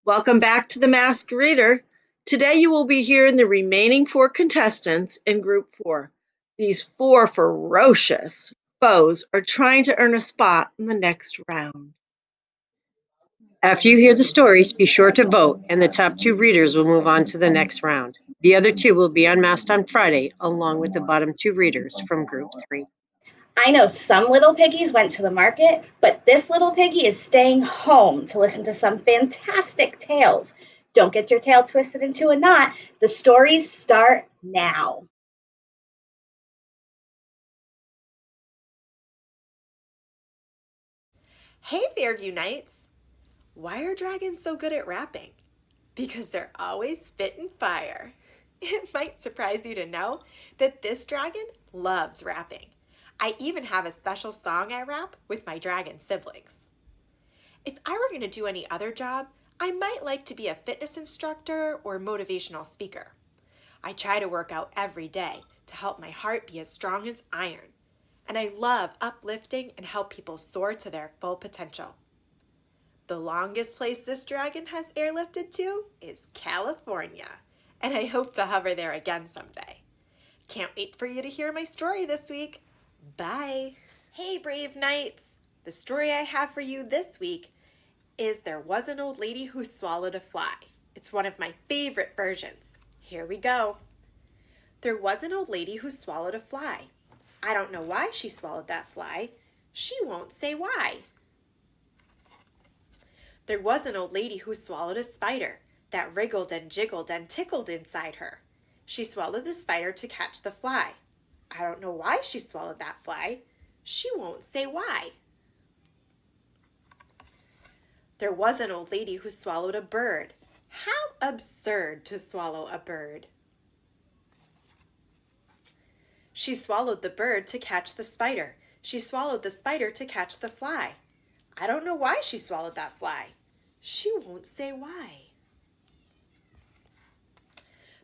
Welcome back to the Masked Reader. Today you will be hearing the remaining four contestants in Group 4. These four ferocious foes are trying to earn a spot in the next round. After you hear the stories, be sure to vote, and the top two readers will move on to the next round. The other two will be unmasked on Friday, along with the bottom two readers from Group 3. I know some little piggies went to the market, but this little piggy is staying home to listen to some fantastic tales. Don't get your tail twisted into a knot. The stories start now. Hey Fairview Knights! Why are dragons so good at rapping? Because they're always spitting fire. It might surprise you to know that this dragon loves rapping. I even have a special song I rap with my dragon siblings. If I were going to do any other job, I might like to be a fitness instructor or motivational speaker. I try to work out every day to help my heart be as strong as iron. And I love uplifting and help people soar to their full potential. The longest place this dragon has airlifted to is California, and I hope to hover there again someday. Can't wait for you to hear my story this week. Bye! Hey brave knights! The story I have for you this week is There Was an Old Lady Who Swallowed a Fly. It's one of my favorite versions. Here we go. There was an old lady who swallowed a fly. I don't know why she swallowed that fly. She won't say why. There was an old lady who swallowed a spider that wriggled and jiggled and tickled inside her. She swallowed the spider to catch the fly. I don't know why she swallowed that fly. She won't say why. There was an old lady who swallowed a bird. How absurd to swallow a bird. She swallowed the bird to catch the spider. She swallowed the spider to catch the fly. I don't know why she swallowed that fly. She won't say why.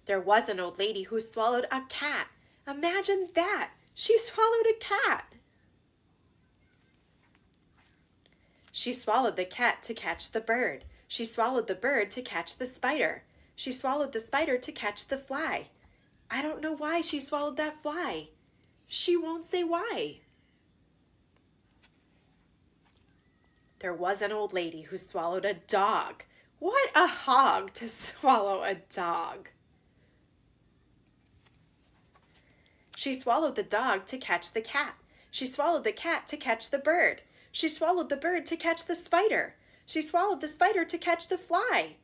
There was an old lady who swallowed a cat. Imagine that! She swallowed a cat. She swallowed the cat to catch the bird. She swallowed the bird to catch the spider. She swallowed the spider to catch the fly. I don't know why she swallowed that fly. She won't say why. There was an old lady who swallowed a dog. What a hog to swallow a dog. She swallowed the dog to catch the cat. She swallowed the cat to catch the bird. She swallowed the bird to catch the spider. She swallowed the spider to catch the fly.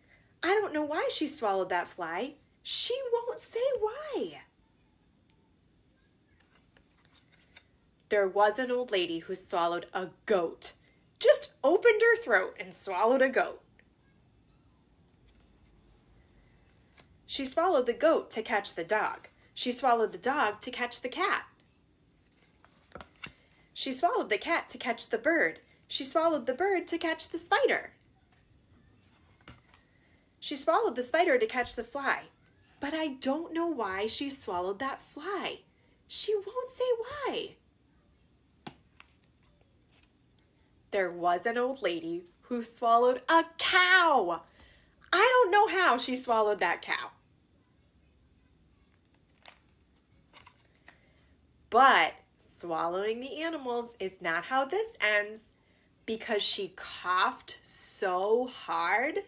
I don't know why she swallowed that fly. She won't say why. There was an old lady who swallowed a goat. Just opened her throat and swallowed a goat. She swallowed the goat to catch the dog. She swallowed the dog to catch the cat. She swallowed the cat to catch the bird. She swallowed the bird to catch the spider. She swallowed the spider to catch the fly. But I don't know why she swallowed that fly. She won't say why. There was an old lady who swallowed a cow. I don't know how she swallowed that cow. But swallowing the animals is not how this ends, because she coughed so hard,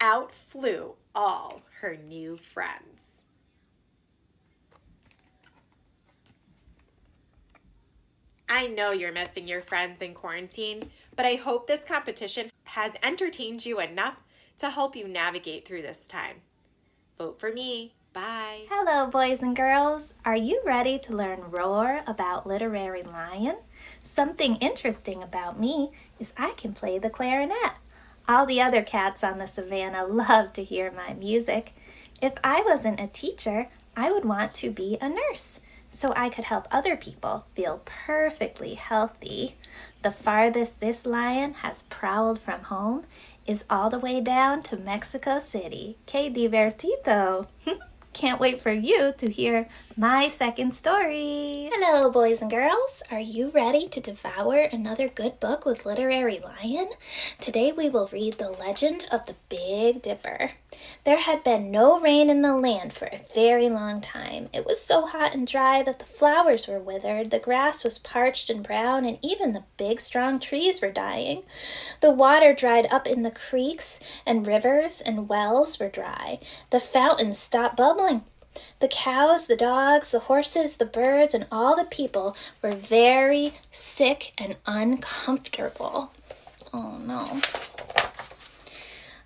out flew all her new friends. I know you're missing your friends in quarantine, but I hope this competition has entertained you enough to help you navigate through this time. Vote for me. Bye. Hello, boys and girls. Are you ready to learn Roar about Literary Lion? Something interesting about me is I can play the clarinet. All the other cats on the savannah love to hear my music. If I wasn't a teacher, I would want to be a nurse, so I could help other people feel perfectly healthy. The farthest this lion has prowled from home is all the way down to Mexico City. Que divertido! Can't wait for you to hear my second story. Hello, boys and girls. Are you ready to devour another good book with Literary Lion? Today we will read The Legend of the Big Dipper. There had been no rain in the land for a very long time. It was so hot and dry that the flowers were withered, the grass was parched and brown, and even the big strong trees were dying. The water dried up in the creeks, and rivers and wells were dry. The fountains stopped bubbling. The cows, the dogs, the horses, the birds, and all the people were very sick and uncomfortable. Oh no.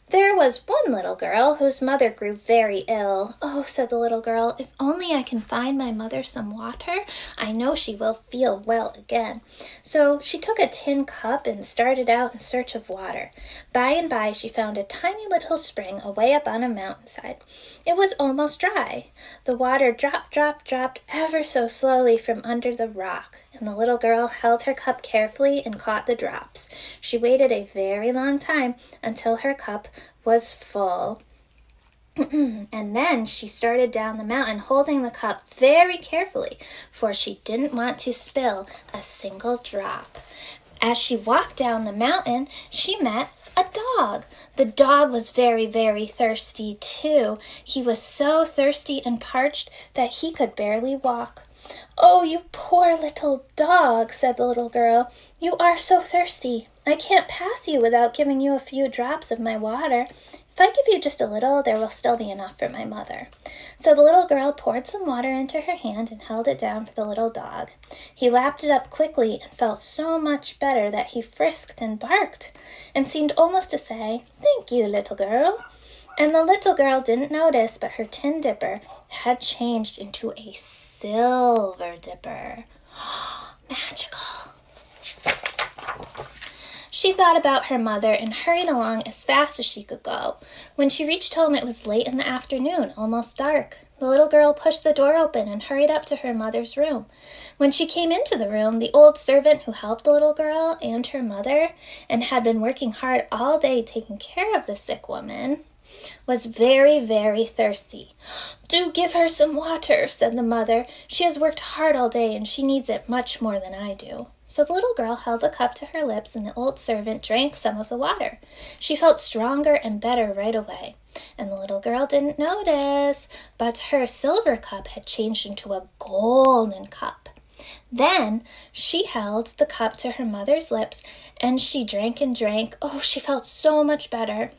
There was one little girl whose mother grew very ill. "Oh," said the little girl, "if only I can find my mother some water, I know she will feel well again." So she took a tin cup and started out in search of water. By and by she found a tiny little spring away up on a mountainside. It was almost dry. The water dropped ever so slowly from under the rock, and the little girl held her cup carefully and caught the drops. She waited a very long time until her cup was full. And then she started down the mountain holding the cup very carefully, for she didn't want to spill a single drop. As she walked down the mountain, she met a dog. The dog was very, very thirsty too. He was so thirsty and parched that he could barely walk. "Oh, you poor little dog," said the little girl. "You are so thirsty. I can't pass you without giving you a few drops of my water. If I give you just a little, there will still be enough for my mother." So the little girl poured some water into her hand and held it down for the little dog. He lapped it up quickly and felt so much better that he frisked and barked and seemed almost to say, "Thank you, little girl." And the little girl didn't notice, but her tin dipper had changed into a silver dipper. Magical. She thought about her mother and hurried along as fast as she could go. When she reached home, it was late in the afternoon, almost dark. The little girl pushed the door open and hurried up to her mother's room. When she came into the room, the old servant who helped the little girl and her mother and had been working hard all day taking care of the sick woman was very, very thirsty. "Do give her some water," said the mother. "She has worked hard all day and she needs it much more than I do." So the little girl held the cup to her lips and the old servant drank some of the water. She felt stronger and better right away. And the little girl didn't notice, but her silver cup had changed into a golden cup. Then she held the cup to her mother's lips and she drank and drank. Oh, she felt so much better.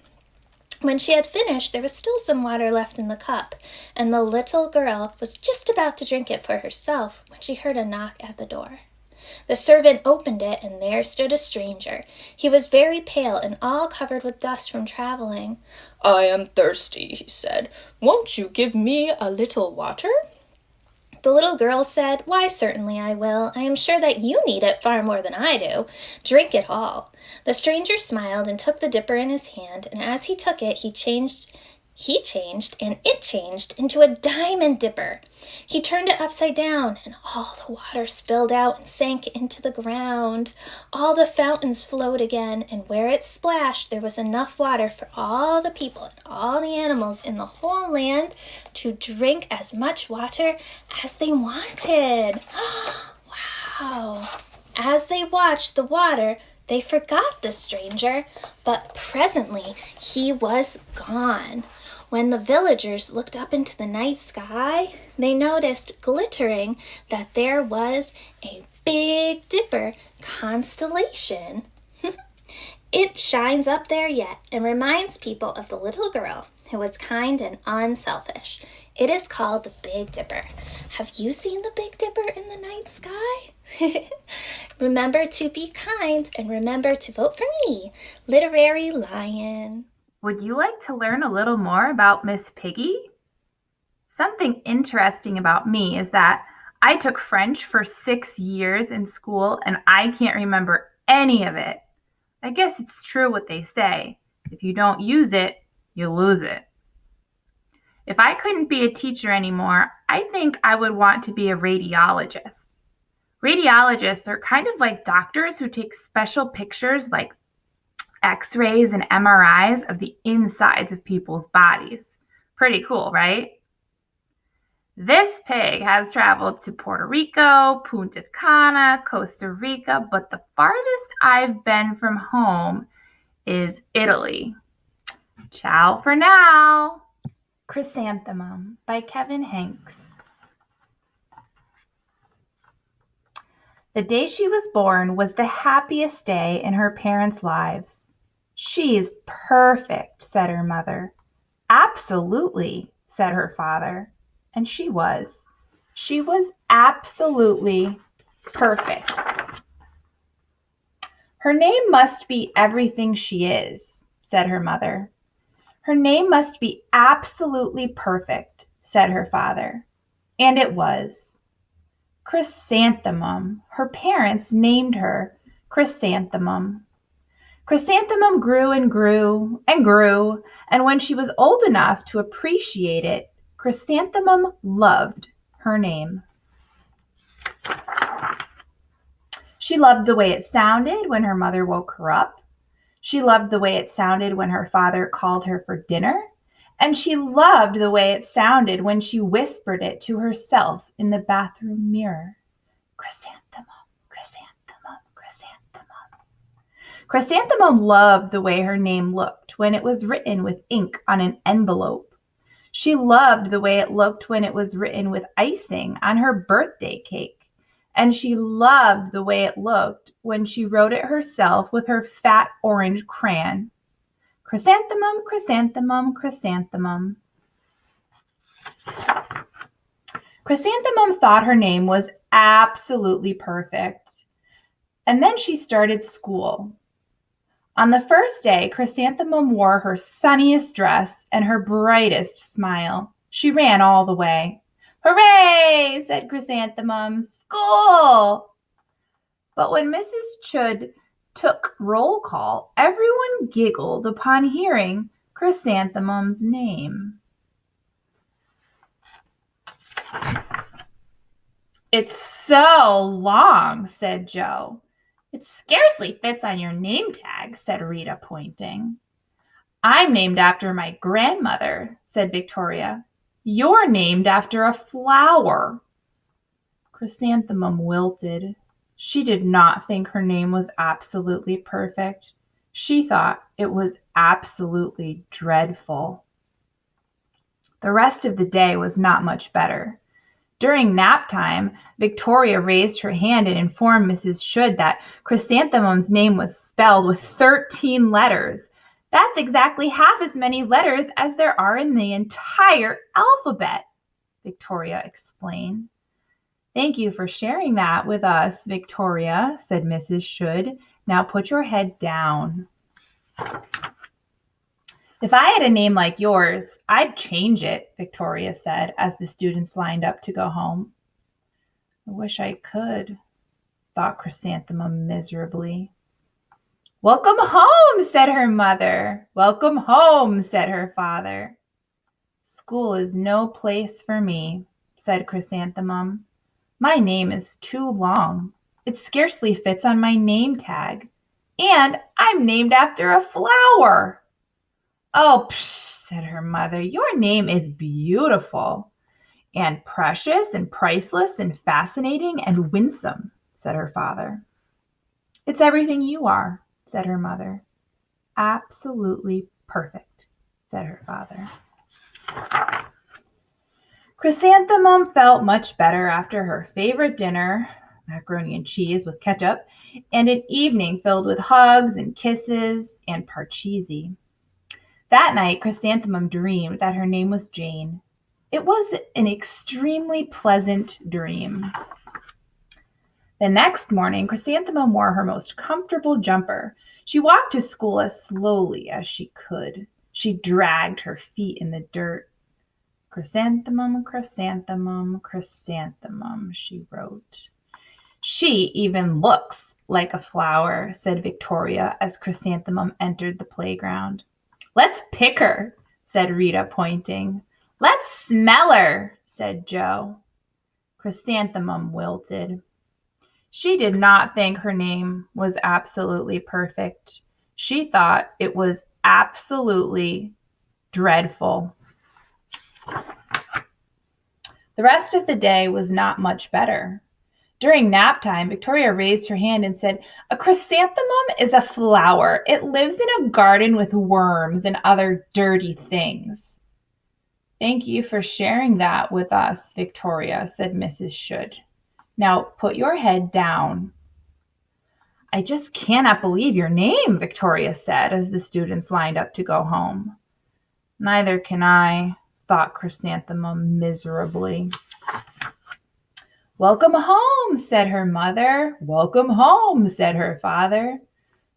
When she had finished, there was still some water left in the cup, and the little girl was just about to drink it for herself when she heard a knock at the door. The servant opened it, and there stood a stranger. He was very pale and all covered with dust from traveling. "I am thirsty," he said. "Won't you give me a little water?" The little girl said, "Why, certainly I will. I am sure that you need it far more than I do. Drink it all." The stranger smiled and took the dipper in his hand, and as he took it, he changed and it changed into a diamond dipper. He turned it upside down, and all the water spilled out and sank into the ground. All the fountains flowed again, and where it splashed, there was enough water for all the people and all the animals in the whole land to drink as much water as they wanted. Wow! As they watched the water, they forgot the stranger, but presently he was gone. When the villagers looked up into the night sky, they noticed glittering that there was a Big Dipper constellation. It shines up there yet and reminds people of the little girl who was kind and unselfish. It is called the Big Dipper. Have you seen the Big Dipper in the night sky? Remember to be kind and remember to vote for me, Literary Lion. Would you like to learn a little more about Miss Piggy? Something interesting about me is that I took French for 6 years in school and I can't remember any of it. I guess it's true what they say. If you don't use it, you lose it. If I couldn't be a teacher anymore, I think I would want to be a radiologist. Radiologists are kind of like doctors who take special pictures like X-rays and MRIs of the insides of people's bodies. Pretty cool, right? This pig has traveled to Puerto Rico, Punta Cana, Costa Rica, but the farthest I've been from home is Italy. Ciao for now. Chrysanthemum by Kevin Hanks. The day she was born was the happiest day in her parents' lives. She is perfect, said her mother. Absolutely, said her father. And she was. She was absolutely perfect. Her name must be everything she is, said her mother. Her name must be absolutely perfect, said her father. And it was. Chrysanthemum. Her parents named her Chrysanthemum. Chrysanthemum grew and grew and grew, and when she was old enough to appreciate it, Chrysanthemum loved her name. She loved the way it sounded when her mother woke her up. She loved the way it sounded when her father called her for dinner. And she loved the way it sounded when she whispered it to herself in the bathroom mirror. Chrysanthemum, chrysanthemum, chrysanthemum. Chrysanthemum loved the way her name looked when it was written with ink on an envelope. She loved the way it looked when it was written with icing on her birthday cake. And she loved the way it looked when she wrote it herself with her fat orange crayon. Chrysanthemum, chrysanthemum, chrysanthemum. Chrysanthemum thought her name was absolutely perfect. And then she started school. On the first day, Chrysanthemum wore her sunniest dress and her brightest smile. She ran all the way. Hooray, said Chrysanthemum, school! But when Mrs. Chud took roll call, everyone giggled upon hearing Chrysanthemum's name. It's so long, said Joe. It scarcely fits on your name tag, said Rita, pointing. I'm named after my grandmother, said Victoria. You're named after a flower. Chrysanthemum wilted. She did not think her name was absolutely perfect. She thought it was absolutely dreadful. The rest of the day was not much better. During nap time, Victoria raised her hand and informed Mrs. Chud that Chrysanthemum's name was spelled with 13 letters. That's exactly half as many letters as there are in the entire alphabet, Victoria explained. Thank you for sharing that with us, Victoria, said Mrs. Chud. Now put your head down. If I had a name like yours, I'd change it, Victoria said as the students lined up to go home. I wish I could, thought Chrysanthemum miserably. Welcome home, said her mother. Welcome home, said her father. School is no place for me, said Chrysanthemum. My name is too long. It scarcely fits on my name tag. And I'm named after a flower. Oh, psh, said her mother, your name is beautiful and precious and priceless and fascinating and winsome, said her father. It's everything you are, said her mother. Absolutely perfect, said her father. Chrysanthemum felt much better after her favorite dinner, macaroni and cheese with ketchup, and an evening filled with hugs and kisses and parcheesi. That night, Chrysanthemum dreamed that her name was Jane. It was an extremely pleasant dream. The next morning, Chrysanthemum wore her most comfortable jumper. She walked to school as slowly as she could. She dragged her feet in the dirt. Chrysanthemum, chrysanthemum, chrysanthemum, she wrote. She even looks like a flower, said Victoria as Chrysanthemum entered the playground. Let's pick her, said Rita, pointing. Let's smell her, said Joe. Chrysanthemum wilted. She did not think her name was absolutely perfect. She thought it was absolutely dreadful. The rest of the day was not much better. During nap time, Victoria raised her hand and said, "A chrysanthemum is a flower. It lives in a garden with worms and other dirty things." "Thank you for sharing that with us, Victoria," said Mrs. Should. "Now put your head down." "I just cannot believe your name," Victoria said as the students lined up to go home. "Neither can I," thought Chrysanthemum miserably. "Welcome home," said her mother. "Welcome home," said her father.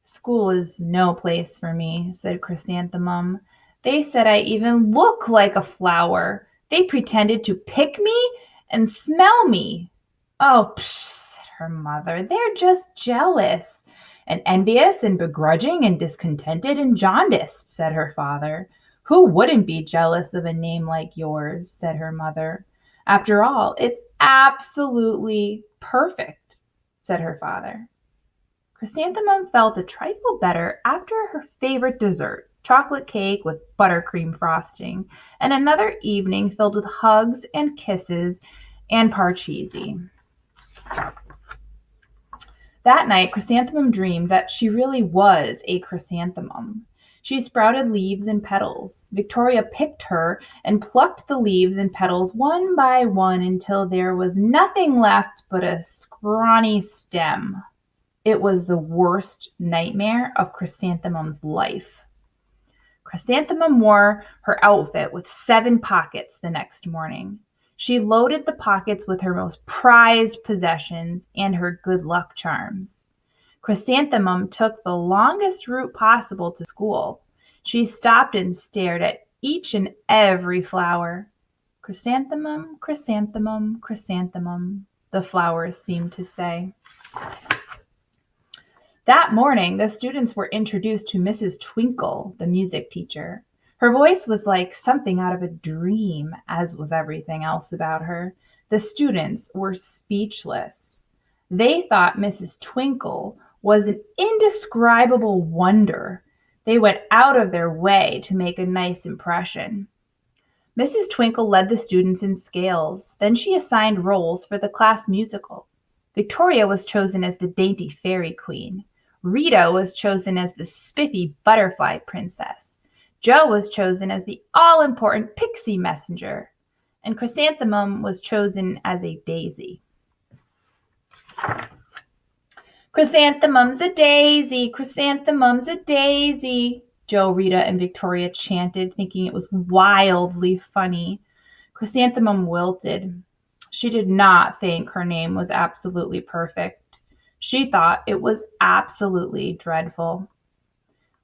"School is no place for me," said Chrysanthemum. "They said I even look like a flower. They pretended to pick me and smell me." "Oh, psh," said her mother. "They're just jealous and envious and begrudging and discontented and jaundiced," said her father. "Who wouldn't be jealous of a name like yours?" said her mother. "After all, it's absolutely perfect," said her father. Chrysanthemum felt a trifle better after her favorite dessert, chocolate cake with buttercream frosting, and another evening filled with hugs and kisses and parcheesi. That night, Chrysanthemum dreamed that she really was a chrysanthemum. She sprouted leaves and petals. Victoria picked her and plucked the leaves and petals one by one until there was nothing left but a scrawny stem. It was the worst nightmare of Chrysanthemum's life. Chrysanthemum wore her outfit with 7 pockets the next morning. She loaded the pockets with her most prized possessions and her good luck charms. Chrysanthemum took the longest route possible to school. She stopped and stared at each and every flower. "Chrysanthemum, chrysanthemum, chrysanthemum," the flowers seemed to say. That morning, the students were introduced to Mrs. Twinkle, the music teacher. Her voice was like something out of a dream, as was everything else about her. The students were speechless. They thought Mrs. Twinkle was an indescribable wonder. They went out of their way to make a nice impression. Mrs. Twinkle led the students in scales. Then she assigned roles for the class musical. Victoria was chosen as the dainty fairy queen. Rita was chosen as the spiffy butterfly princess. Jo was chosen as the all-important pixie messenger. And Chrysanthemum was chosen as a daisy. "Chrysanthemum's a daisy, chrysanthemum's a daisy," Jo, Rita, and Victoria chanted, thinking it was wildly funny. Chrysanthemum wilted. She did not think her name was absolutely perfect. She thought it was absolutely dreadful.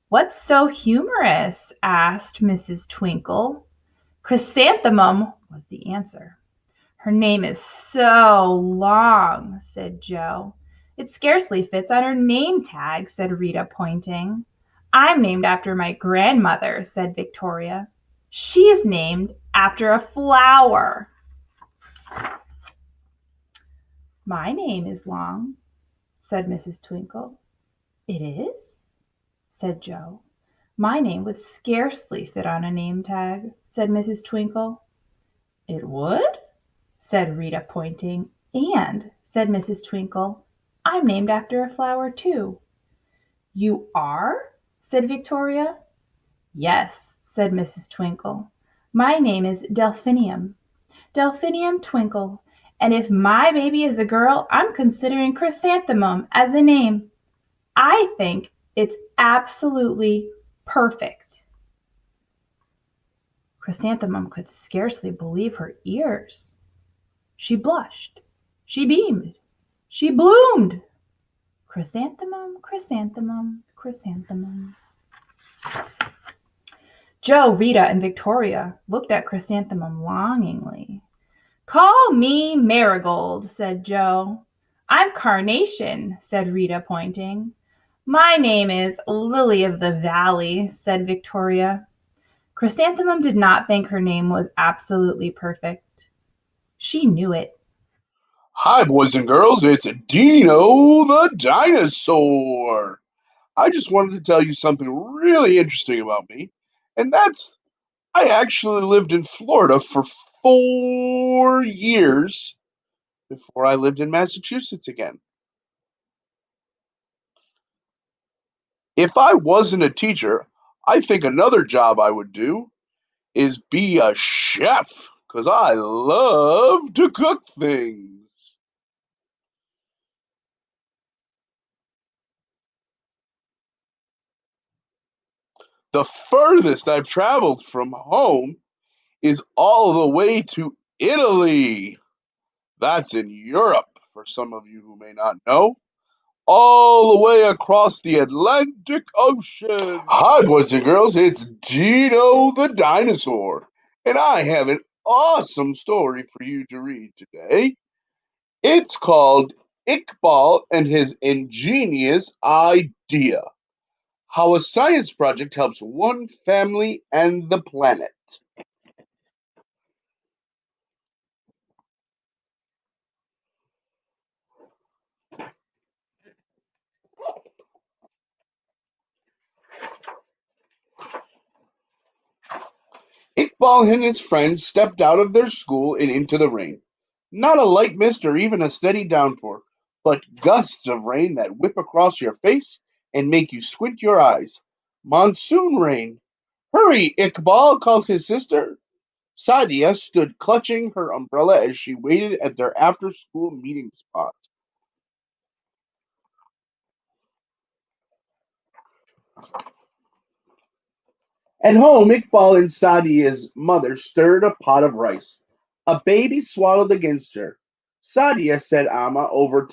"What's so humorous?" asked Mrs. Twinkle. "Chrysanthemum," was the answer. "Her name is so long," said Jo. "It scarcely fits on her name tag," said Rita, pointing. "I'm named after my grandmother," said Victoria. "She's named after a flower." "My name is long," said Mrs. Twinkle. "It is?" said Jo. "My name would scarcely fit on a name tag," said Mrs. Twinkle. "It would?" said Rita, pointing. "And," said Mrs. Twinkle, "I'm named after a flower, too." "You are?" said Victoria. "Yes," said Mrs. Twinkle. "My name is Delphinium. Delphinium Twinkle. And if my baby is a girl, I'm considering Chrysanthemum as the name. I think it's absolutely perfect." Chrysanthemum could scarcely believe her ears. She blushed. She beamed. She bloomed. Chrysanthemum, chrysanthemum, chrysanthemum. Jo, Rita, and Victoria looked at Chrysanthemum longingly. "Call me Marigold," said Jo. "I'm Carnation," said Rita, pointing. "My name is Lily of the Valley," said Victoria. Chrysanthemum did not think her name was absolutely perfect. She knew it. Hi, boys and girls, it's Dino the Dinosaur. I just wanted to tell you something really interesting about me, and that's I actually lived in Florida for 4 years before I lived in Massachusetts again. If I wasn't a teacher, I think another job I would do is be a chef, 'cause I love to cook things. The furthest I've traveled from home is all the way to Italy. That's in Europe, for some of you who may not know. All the way across the Atlantic Ocean. Hi, boys and girls, it's Dino the Dinosaur, and I have an awesome story for you to read today. It's called Iqbal and His Ingenious Idea: How a Science Project Helps One Family and the Planet. Iqbal and his friends stepped out of their school and into the rain. Not a light mist or even a steady downpour, but gusts of rain that whip across your face and make you squint your eyes. Monsoon rain. Hurry, Iqbal, called his sister. Sadia stood clutching her umbrella as she waited at their after-school meeting spot. At home, Iqbal and Sadia's mother stirred a pot of rice. A baby swaddled against her. Sadia, said Amma over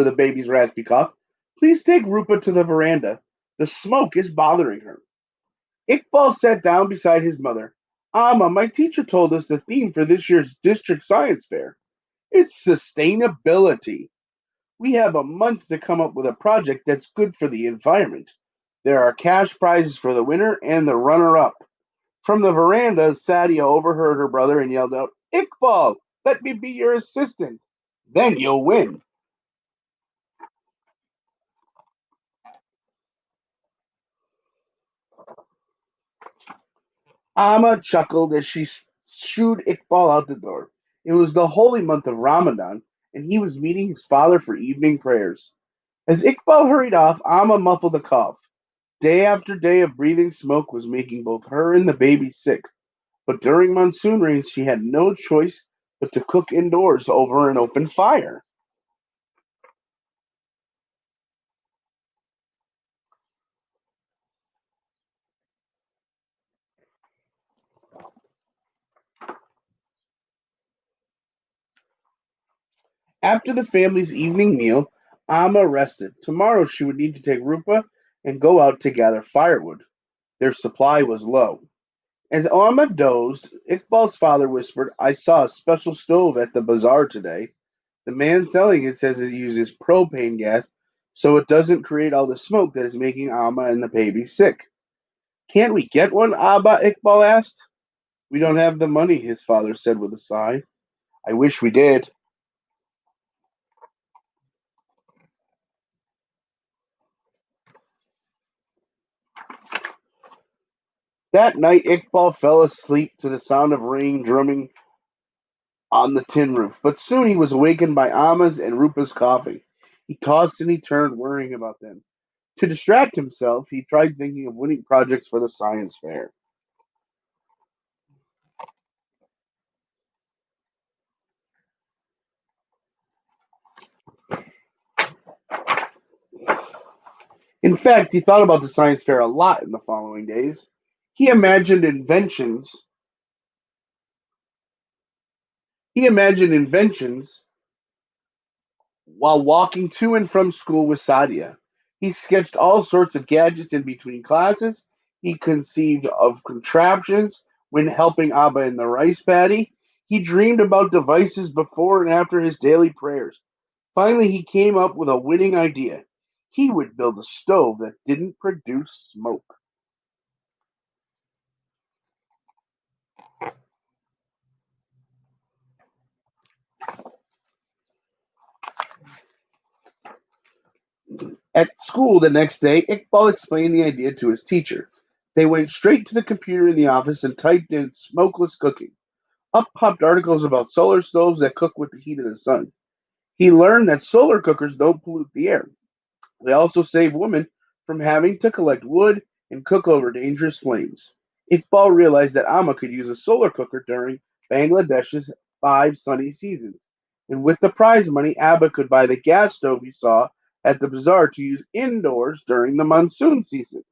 the baby's raspy cough, please take Rupa to the veranda. The smoke is bothering her. Iqbal sat down beside his mother. Amma, my teacher told us the theme for this year's district science fair. It's sustainability. We have a month to come up with a project that's good for the environment. There are cash prizes for the winner and the runner-up. From the veranda, Sadia overheard her brother and yelled out, Iqbal, let me be your assistant. Then you'll win. Amma chuckled as she shooed Iqbal out the door. It was the holy month of Ramadan, and he was meeting his father for evening prayers. As Iqbal hurried off, Amma muffled a cough. Day after day of breathing smoke was making both her and the baby sick, but during monsoon rains she had no choice but to cook indoors over an open fire. After the family's evening meal, Amma rested. Tomorrow she would need to take Rupa and go out to gather firewood. Their supply was low. As Amma dozed, Iqbal's father whispered, I saw a special stove at the bazaar today. The man selling it says it uses propane gas so it doesn't create all the smoke that is making Amma and the baby sick. Can't we get one, Abba? Iqbal asked. We don't have the money, his father said with a sigh. I wish we did. That night, Iqbal fell asleep to the sound of rain drumming on the tin roof, but soon he was awakened by Amma's and Rupa's coughing. He tossed and he turned, worrying about them. To distract himself, he tried thinking of winning projects for the science fair. In fact, he thought about the science fair a lot in the following days. He imagined inventions. He imagined inventions while walking to and from school with Sadia. He sketched all sorts of gadgets in between classes. He conceived of contraptions when helping Abba in the rice paddy. He dreamed about devices before and after his daily prayers. Finally, he came up with a winning idea. He would build a stove that didn't produce smoke. At school the next day, Iqbal explained the idea to his teacher. They went straight to the computer in the office and typed in smokeless cooking. Up popped articles about solar stoves that cook with the heat of the sun. He learned that solar cookers don't pollute the air. They also save women from having to collect wood and cook over dangerous flames. Iqbal realized that Amma could use a solar cooker during Bangladesh's 5 sunny seasons, and with the prize money, Abba could buy the gas stove he saw at the bazaar to use indoors during the monsoon season.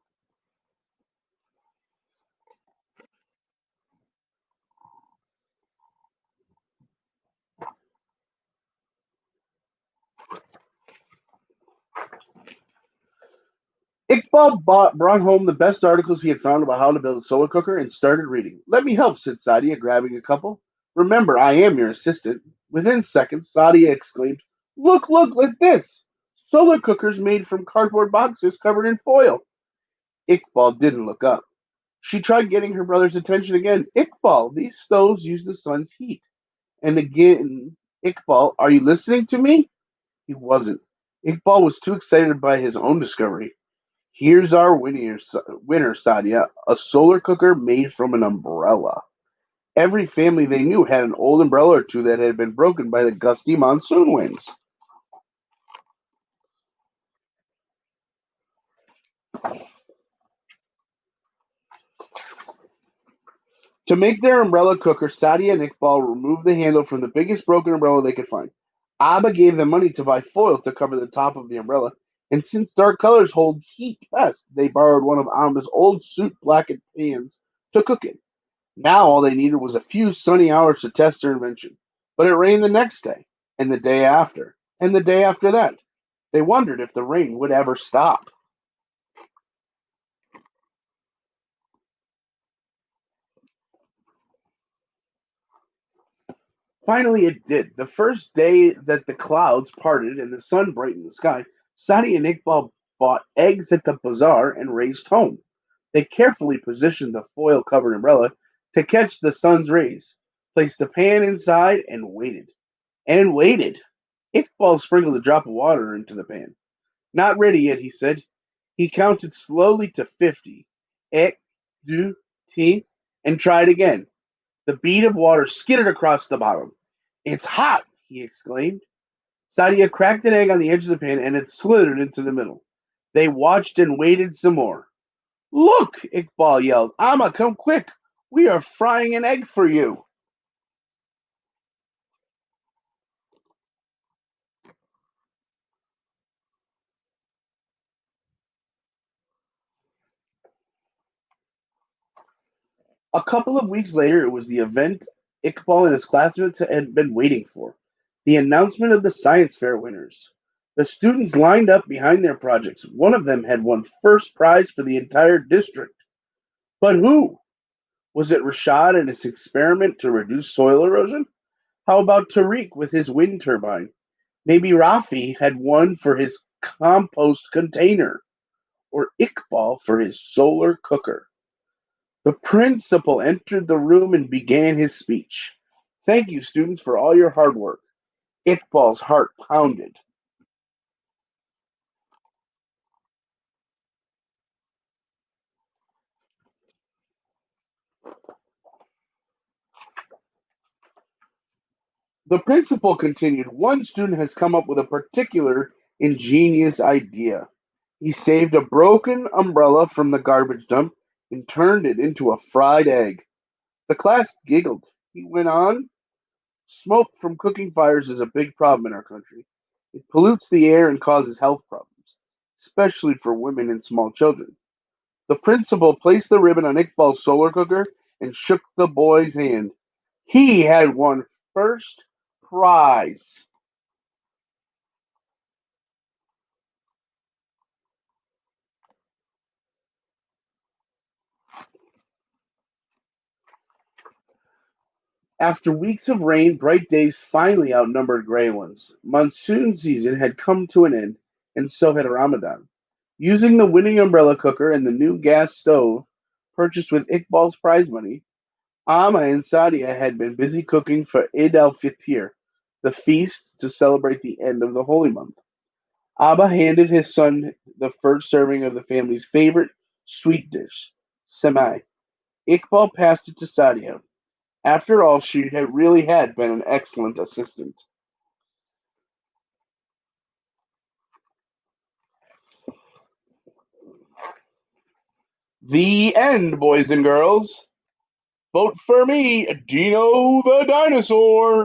Brought home the best articles he had found about how to build a solar cooker and started reading. Let me help, said Sadia, grabbing a couple. Remember, I am your assistant. Within seconds, Sadia exclaimed, look at this! Solar cookers made from cardboard boxes covered in foil. Iqbal didn't look up. She tried getting her brother's attention again. Iqbal, these stoves use the sun's heat. And again, Iqbal, are you listening to me? He wasn't. Iqbal was too excited by his own discovery. Here's our winner, Sadia, a solar cooker made from an umbrella. Every family they knew had an old umbrella or two that had been broken by the gusty monsoon winds. To make their umbrella cooker, Sadia and Iqbal removed the handle from the biggest broken umbrella they could find. Abba gave them money to buy foil to cover the top of the umbrella, and since dark colors hold heat best, they borrowed one of Amba's old soot blackened pans to cook in. Now all they needed was a few sunny hours to test their invention. But it rained the next day, and the day after, and the day after that. They wondered if the rain would ever stop. Finally, it did. The first day that the clouds parted and the sun brightened the sky, Sadi and Iqbal bought eggs at the bazaar and raced home. They carefully positioned the foil covered umbrella to catch the sun's rays, placed the pan inside, and waited. And waited. Iqbal sprinkled a drop of water into the pan. Not ready yet, he said. He counted slowly to 50. Ek, du, ti, and tried again. The bead of water skidded across the bottom. It's hot, he exclaimed. Sadia cracked an egg on the edge of the pan and it slithered into the middle. They watched and waited some more. Look, Iqbal yelled. Amma, come quick. We are frying an egg for you. A couple of weeks later, it was the event Iqbal and his classmates had been waiting for, the announcement of the science fair winners. The students lined up behind their projects. One of them had won first prize for the entire district. But who? Was it Rashad and his experiment to reduce soil erosion? How about Tariq with his wind turbine? Maybe Rafi had won for his compost container, or Iqbal for his solar cooker. The principal entered the room and began his speech. Thank you, students, for all your hard work. Iqbal's heart pounded. The principal continued, one student has come up with a particular ingenious idea. He saved a broken umbrella from the garbage dump and turned it into a fried egg. The class giggled. He went on, smoke from cooking fires is a big problem in our country. It pollutes the air and causes health problems, especially for women and small children. The principal placed the ribbon on Iqbal's solar cooker and shook the boy's hand. He had won first prize. After weeks of rain, bright days finally outnumbered gray ones. Monsoon season had come to an end, and so had Ramadan. Using the winning umbrella cooker and the new gas stove purchased with Iqbal's prize money, Amma and Sadia had been busy cooking for Eid al-Fitr, the feast to celebrate the end of the holy month. Abba handed his son the first serving of the family's favorite sweet dish, semai. Iqbal passed it to Sadia. After all, she really had been an excellent assistant. The end, boys and girls. Vote for me, Dino the Dinosaur.